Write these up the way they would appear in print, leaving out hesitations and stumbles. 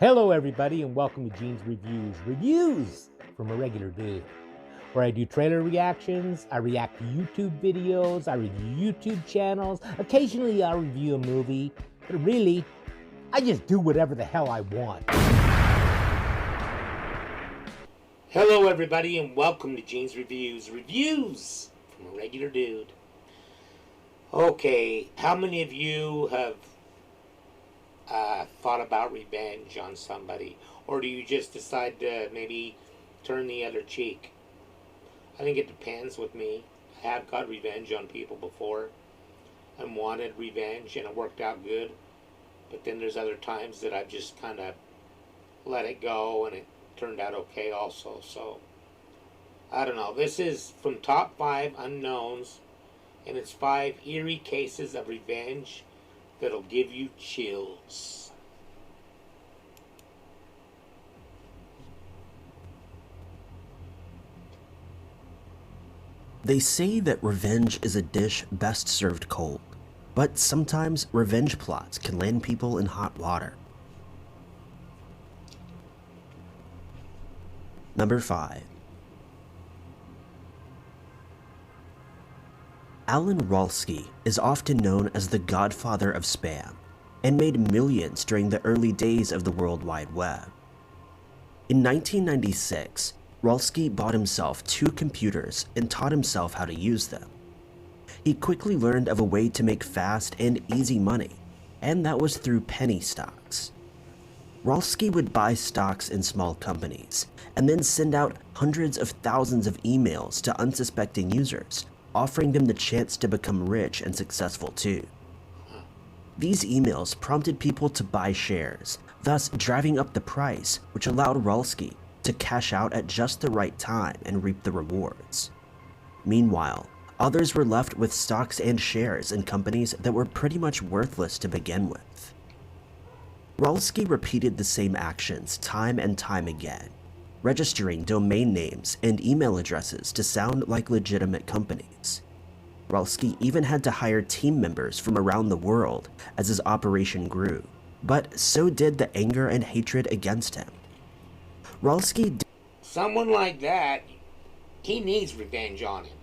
Hello, everybody, and welcome to Gene's Reviews. Reviews from a regular dude, where I do trailer reactions, I react to YouTube videos, I review YouTube channels. Occasionally, I'll review a movie, but really, I just do whatever the hell I want. Hello, everybody, and welcome to Gene's Reviews. Reviews from a regular dude. Okay, how many of you have thought about revenge on somebody, or do you just decide to maybe turn the other cheek? I think it depends with me. I have got revenge on people before and wanted revenge, and it worked out good. But then there's other times that I've just kind of let it go, and it turned out okay also. So I don't know. This is from Top 5 Unknowns, and it's 5 eerie cases of revenge that'll give you chills. They say that revenge is a dish best served cold, but sometimes revenge plots can land people in hot water. Number 5. Alan Rolski is often known as the godfather of spam and made millions during the early days of the World Wide Web. In 1996, Rolski bought himself 2 computers and taught himself how to use them. He quickly learned of a way to make fast and easy money, and that was through penny stocks. Rolski would buy stocks in small companies and then send out hundreds of thousands of emails to unsuspecting users, offering them the chance to become rich and successful too. These emails prompted people to buy shares, thus driving up the price, which allowed Rolski to cash out at just the right time and reap the rewards. Meanwhile, others were left with stocks and shares in companies that were pretty much worthless to begin with. Rolski repeated the same actions time and time again, registering domain names and email addresses to sound like legitimate companies. Rolski even had to hire team members from around the world as his operation grew, but so did the anger and hatred against him. Someone like that, he needs revenge on him.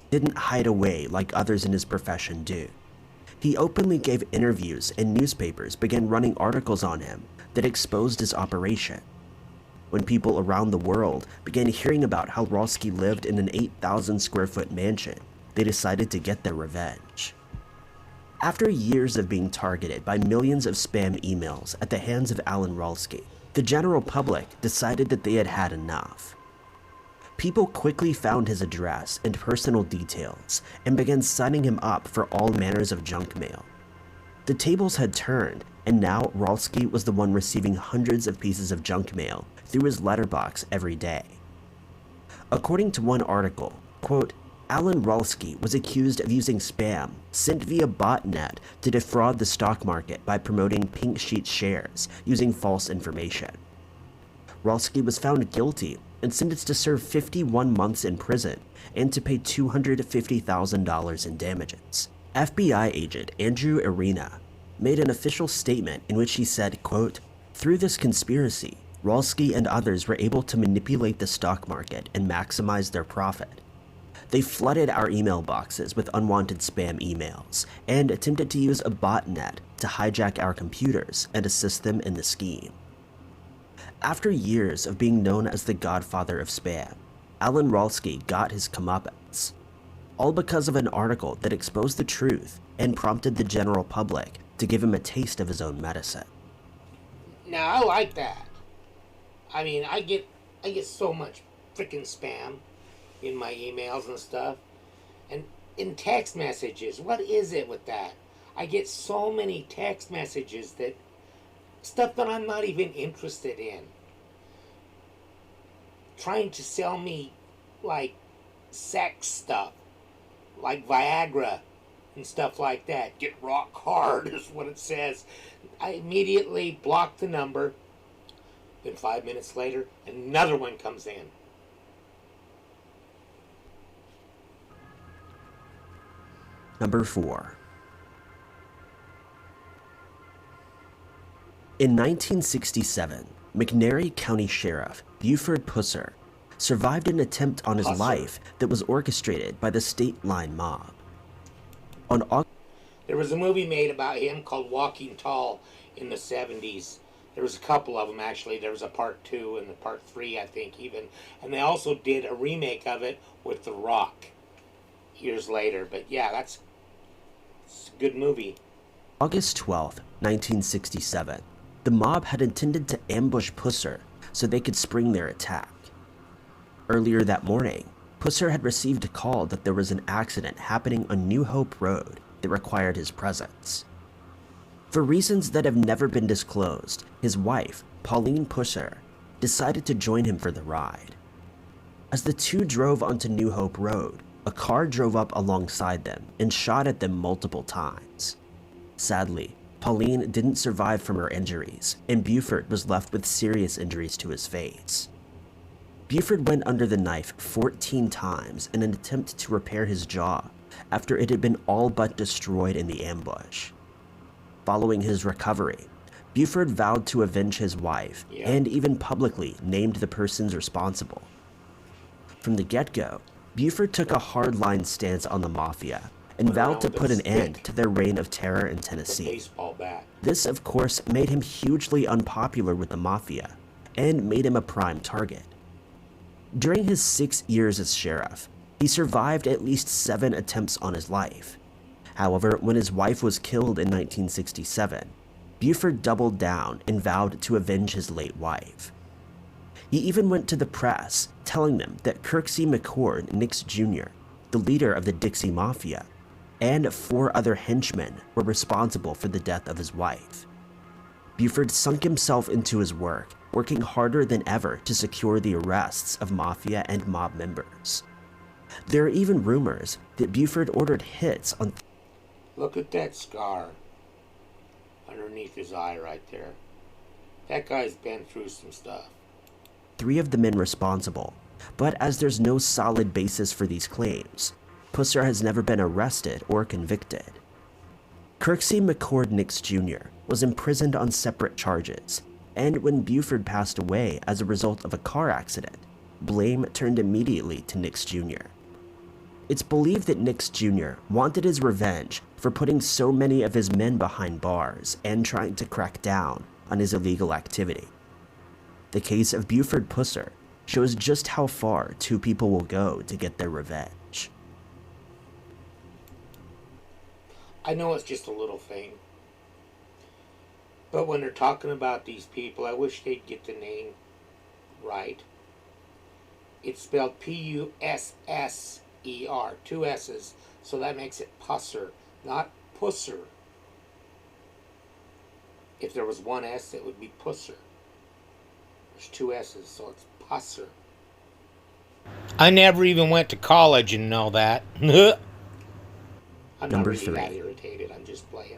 Didn't hide away like others in his profession do. He openly gave interviews, and newspapers began running articles on him that exposed his operation. When people around the world began hearing about how Rolski lived in an 8,000 square foot mansion, they decided to get their revenge. After years of being targeted by millions of spam emails at the hands of Alan Rolski, the general public decided that they had had enough. People quickly found his address and personal details and began signing him up for all manners of junk mail. The tables had turned, and now Rolski was the one receiving hundreds of pieces of junk mail through his letterbox every day. According to one article, quote, Alan Rolski was accused of using spam sent via botnet to defraud the stock market by promoting pink sheet shares using false information. Rolski was found guilty and sentenced to serve 51 months in prison and to pay $250,000 in damages. FBI agent Andrew Arena made an official statement in which he said, quote, through this conspiracy, Rolski and others were able to manipulate the stock market and maximize their profit. They flooded our email boxes with unwanted spam emails and attempted to use a botnet to hijack our computers and assist them in the scheme. After years of being known as the godfather of spam, Alan Rolski got his comeuppance, all because of an article that exposed the truth and prompted the general public to give him a taste of his own medicine. Now, I like that. I mean, I get so much freaking spam in my emails and stuff, and in text messages. What is it with that? I get so many text messages that stuff that I'm not even interested in, trying to sell me like sex stuff, like Viagra and stuff like that. Get rock hard is what it says. I immediately block the number. Then 5 minutes later, another one comes in. Number 4. In 1967, McNairy County Sheriff Buford Pusser survived an attempt on his life that was orchestrated by the State Line mob. There was a movie made about him called Walking Tall in the 70s. There was a couple of them, actually. There was a part 2 and a part 3, I think, even. And they also did a remake of it with The Rock years later. But yeah, it's a good movie. August 12, 1967, the mob had intended to ambush Pusser so they could spring their attack. Earlier that morning, Pusser had received a call that there was an accident happening on New Hope Road that required his presence. For reasons that have never been disclosed, his wife, Pauline Pusser, decided to join him for the ride. As the two drove onto New Hope Road, a car drove up alongside them and shot at them multiple times. Sadly, Pauline didn't survive from her injuries, and Buford was left with serious injuries to his face. Buford went under the knife 14 times in an attempt to repair his jaw after it had been all but destroyed in the ambush. Following his recovery, Buford vowed to avenge his wife and even publicly named the persons responsible. From the get-go, Buford took a hard-line stance on the mafia and vowed to put an end to their reign of terror in Tennessee. This, of course, made him hugely unpopular with the mafia and made him a prime target. During his 6 years as sheriff, he survived at least 7 attempts on his life. However, when his wife was killed in 1967, Buford doubled down and vowed to avenge his late wife. He even went to the press, telling them that Kirksey McCord Nix Jr., the leader of the Dixie Mafia, and 4 other henchmen were responsible for the death of his wife. Buford sunk himself into his work, working harder than ever to secure the arrests of mafia and mob members. There are even rumors that Buford ordered hits on... Look at that scar underneath his eye right there. That guy's been through some stuff. 3 of the men responsible, but as there's no solid basis for these claims, Pusser has never been arrested or convicted. Kirksey McCord Nix Jr. was imprisoned on separate charges, and when Buford passed away as a result of a car accident, blame turned immediately to Nix Jr. It's believed that Nix Jr. wanted his revenge for putting so many of his men behind bars and trying to crack down on his illegal activity. The case of Buford Pusser shows just how far 2 people will go to get their revenge. I know it's just a little thing, but when they're talking about these people, I wish they'd get the name right. It's spelled P-U-S-S-E-R, 2 S's, so that makes it Pusser, not Pusser. If there was 1 S, it would be Pusser. There's 2 S's, so it's Pusser. I never even went to college and know that. I'm not really that irritated, I'm just playing.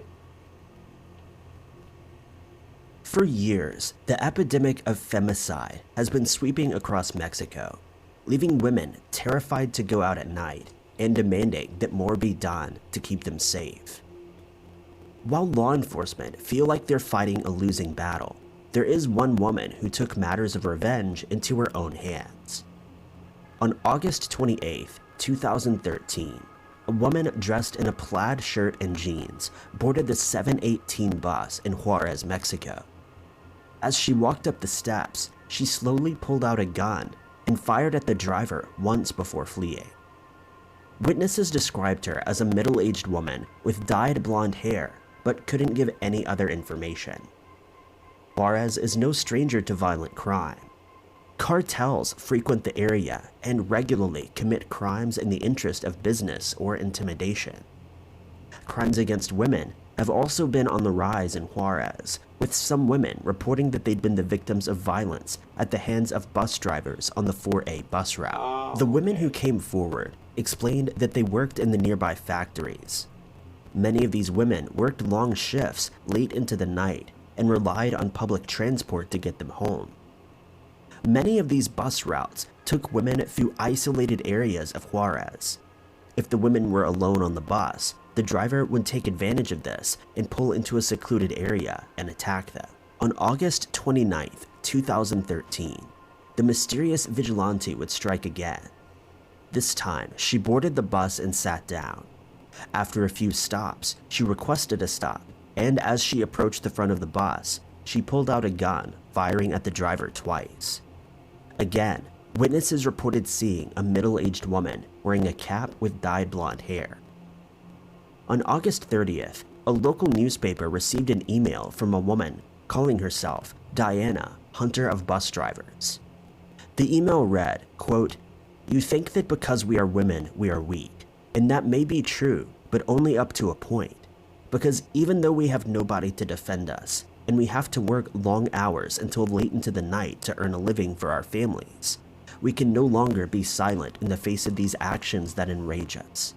For years, the epidemic of femicide has been sweeping across Mexico, leaving women terrified to go out at night and demanding that more be done to keep them safe. While law enforcement feel like they're fighting a losing battle, there is one woman who took matters of revenge into her own hands. On August 28, 2013, a woman dressed in a plaid shirt and jeans boarded the 718 bus in Juarez, Mexico. As she walked up the steps, she slowly pulled out a gun and fired at the driver once before fleeing. Witnesses described her as a middle-aged woman with dyed blonde hair, but couldn't give any other information. Juarez is no stranger to violent crime. Cartels frequent the area and regularly commit crimes in the interest of business or intimidation. Crimes against women have also been on the rise in Juarez, with some women reporting that they'd been the victims of violence at the hands of bus drivers on the 4A bus route. The women who came forward explained that they worked in the nearby factories. Many of these women worked long shifts late into the night and relied on public transport to get them home. Many of these bus routes took women through isolated areas of Juarez. If the women were alone on the bus, the driver would take advantage of this and pull into a secluded area and attack them. On August 29th, 2013, the mysterious vigilante would strike again. This time, she boarded the bus and sat down. After a few stops, she requested a stop, and as she approached the front of the bus, she pulled out a gun, firing at the driver twice. Again, witnesses reported seeing a middle-aged woman wearing a cap with dyed blonde hair. On August 30th, a local newspaper received an email from a woman calling herself Diana, Hunter of Bus Drivers. The email read, quote, "You think that because we are women, we are weak, and that may be true, but only up to a point. Because even though we have nobody to defend us, and we have to work long hours until late into the night to earn a living for our families, we can no longer be silent in the face of these actions that enrage us.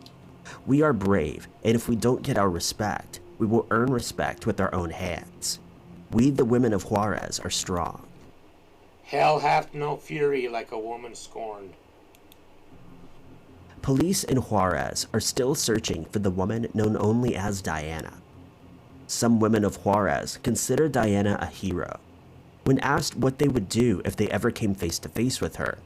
We are brave, and if we don't get our respect, we will earn respect with our own hands. We, the women of Juarez, are strong." Hell hath no fury like a woman scorned. Police in Juarez are still searching for the woman known only as Diana. Some women of Juarez consider Diana a hero. When asked what they would do if they ever came face to face with her,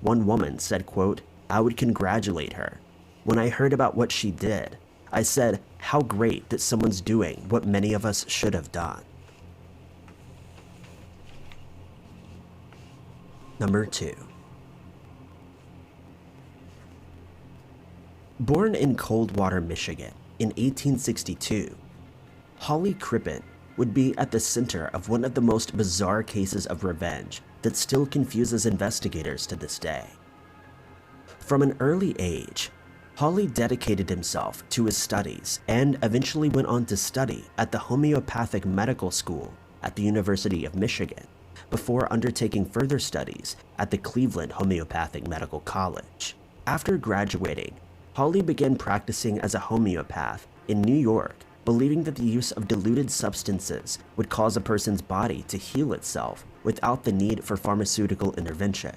one woman said, quote, "I would congratulate her. When I heard about what she did, I said, how great that someone's doing what many of us should have done." Number 2. Born in Coldwater, Michigan in 1862, Holly Crippen would be at the center of one of the most bizarre cases of revenge that still confuses investigators to this day. From an early age, Holly dedicated himself to his studies and eventually went on to study at the homeopathic medical school at the University of Michigan before undertaking further studies at the Cleveland Homeopathic Medical College. After graduating, Holly began practicing as a homeopath in New York, believing that the use of diluted substances would cause a person's body to heal itself without the need for pharmaceutical intervention.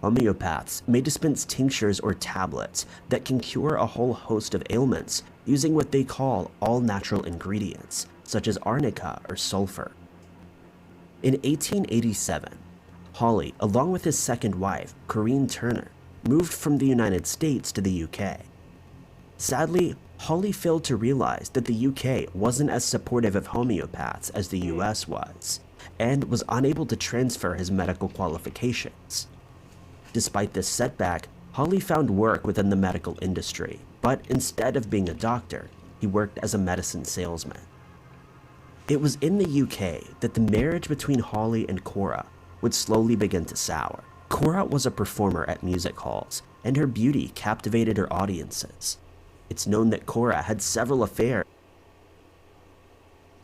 Homeopaths may dispense tinctures or tablets that can cure a whole host of ailments using what they call all-natural ingredients, such as arnica or sulfur. In 1887, Holly, along with his second wife, Corinne Turner, moved from the United States to the UK. Sadly, Holly failed to realize that the UK wasn't as supportive of homeopaths as the US was, and was unable to transfer his medical qualifications. Despite this setback, Holly found work within the medical industry, but instead of being a doctor, he worked as a medicine salesman. It was in the UK that the marriage between Holly and Cora would slowly begin to sour. Cora was a performer at music halls, and her beauty captivated her audiences. It's known that Cora had several affairs.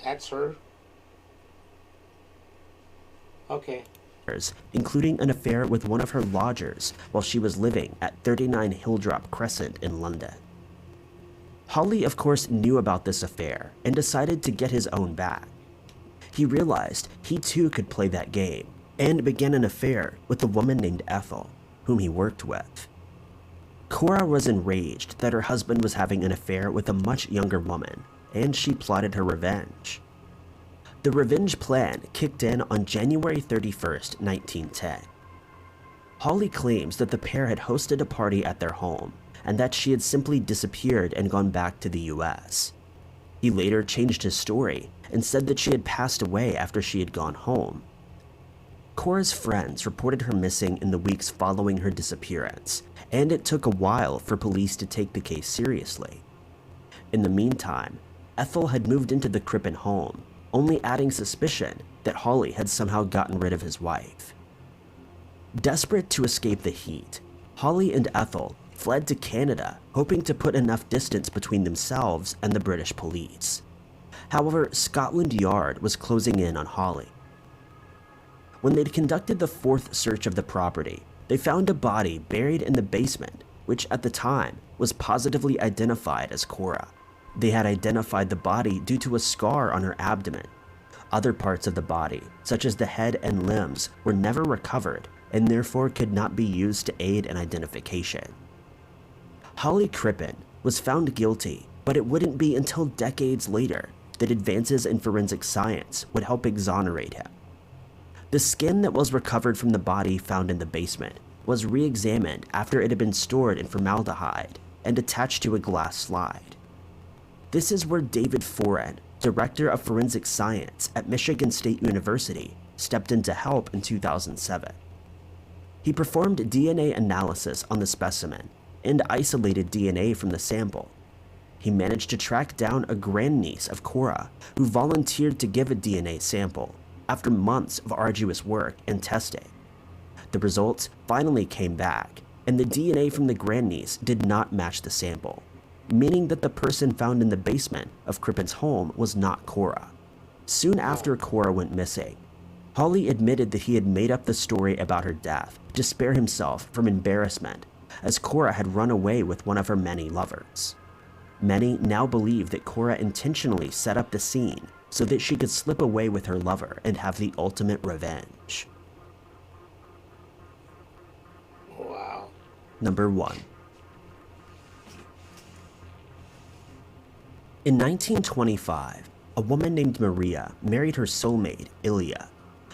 That's her? Okay. Including an affair with one of her lodgers while she was living at 39 Hilldrop Crescent in London. Holly, of course, knew about this affair and decided to get his own back. He realized he too could play that game and began an affair with a woman named Ethel, whom he worked with. Cora was enraged that her husband was having an affair with a much younger woman, and she plotted her revenge. The revenge plan kicked in on January 31st, 1910. Holly claims that the pair had hosted a party at their home and that she had simply disappeared and gone back to the US. He later changed his story and said that she had passed away after she had gone home. Cora's friends reported her missing in the weeks following her disappearance, and it took a while for police to take the case seriously. In the meantime, Ethel had moved into the Crippen home, only adding suspicion that Holly had somehow gotten rid of his wife. Desperate to escape the heat, Holly and Ethel fled to Canada, hoping to put enough distance between themselves and the British police. However, Scotland Yard was closing in on Holly. When they'd conducted the fourth search of the property, they found a body buried in the basement, which at the time was positively identified as Cora. They had identified the body due to a scar on her abdomen. Other parts of the body, such as the head and limbs, were never recovered and therefore could not be used to aid in identification. Holly Crippen was found guilty, but it wouldn't be until decades later that advances in forensic science would help exonerate him. The skin that was recovered from the body found in the basement was re-examined after it had been stored in formaldehyde and attached to a glass slide. This is where David Foran, director of forensic science at Michigan State University, stepped in to help in 2007. He performed DNA analysis on the specimen and isolated DNA from the sample. He managed to track down a grandniece of Cora who volunteered to give a DNA sample after months of arduous work and testing. The results finally came back, and the DNA from the grandniece did not match the sample, meaning that the person found in the basement of Crippen's home was not Cora. Soon after Cora went missing, Hawley admitted that he had made up the story about her death to spare himself from embarrassment, as Cora had run away with one of her many lovers. Many now believe that Cora intentionally set up the scene so that she could slip away with her lover and have the ultimate revenge. Wow. Number 1. In 1925, a woman named Maria married her soulmate, Ilya,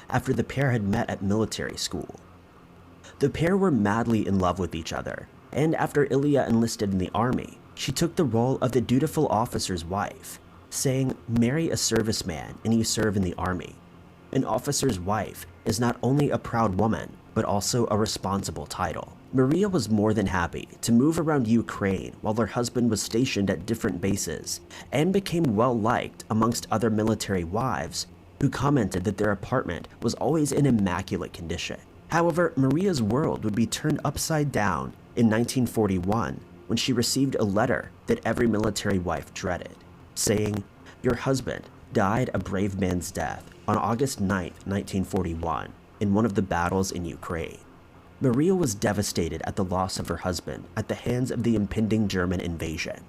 after the pair had met at military school. The pair were madly in love with each other, and after Ilya enlisted in the army, she took the role of the dutiful officer's wife, saying, "Marry a serviceman and you serve in the army. An officer's wife is not only a proud woman, but also a responsible title." Maria was more than happy to move around Ukraine while her husband was stationed at different bases, and became well liked amongst other military wives who commented that their apartment was always in immaculate condition. However, Maria's world would be turned upside down in 1941 when she received a letter that every military wife dreaded, saying, "Your husband died a brave man's death on August 9th, 1941, in one of the battles in Ukraine." Maria was devastated at the loss of her husband at the hands of the impending German invasion.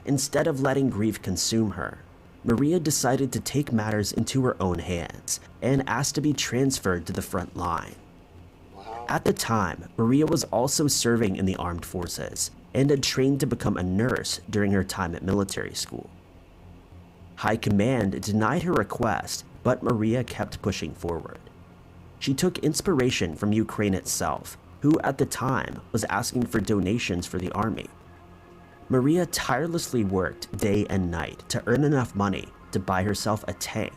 Instead of letting grief consume her, Maria decided to take matters into her own hands and asked to be transferred to the front line. Wow. At the time, Maria was also serving in the armed forces and had trained to become a nurse during her time at military school. High Command denied her request, but Maria kept pushing forward. She took inspiration from Ukraine itself, who at the time was asking for donations for the army. Maria tirelessly worked day and night to earn enough money to buy herself a tank.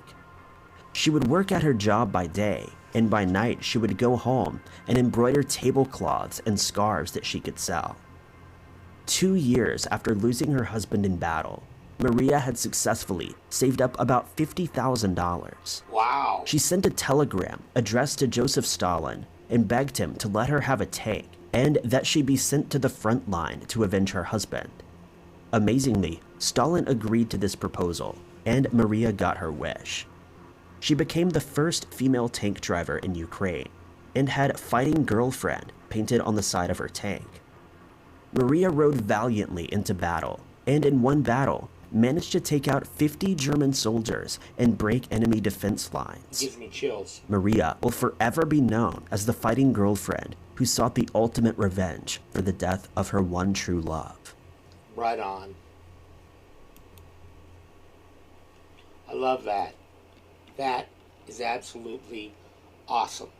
She would work at her job by day, and by night she would go home and embroider tablecloths and scarves that she could sell. 2 years after losing her husband in battle, Maria had successfully saved up about $50,000. Wow. She sent a telegram addressed to Joseph Stalin and begged him to let her have a tank and that she be sent to the front line to avenge her husband. Amazingly, Stalin agreed to this proposal, and Maria got her wish. She became the first female tank driver in Ukraine and had "Fighting Girlfriend" painted on the side of her tank. Maria rode valiantly into battle, and in one battle, managed to take out 50 German soldiers and break enemy defense lines. Gives me chills. Maria will forever be known as the fighting girlfriend who sought the ultimate revenge for the death of her one true love. Right on. I love that. That is absolutely awesome.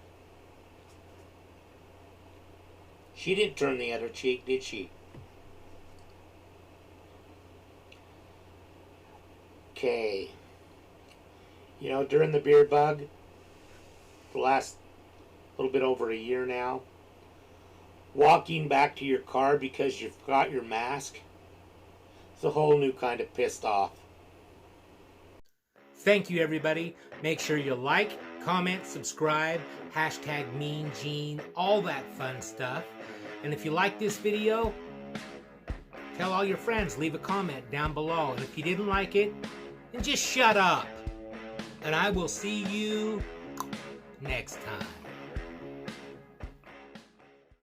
She didn't turn the other cheek, did she? Okay. You know, during the beer bug, the last little bit over a year now, walking back to your car because you forgot your mask, it's a whole new kind of pissed off. Thank you, everybody. Make sure you like, comment, subscribe, hashtag Mean Gene, all that fun stuff. And if you like this video, tell all your friends, leave a comment down below. And if you didn't like it, then just shut up. And I will see you next time.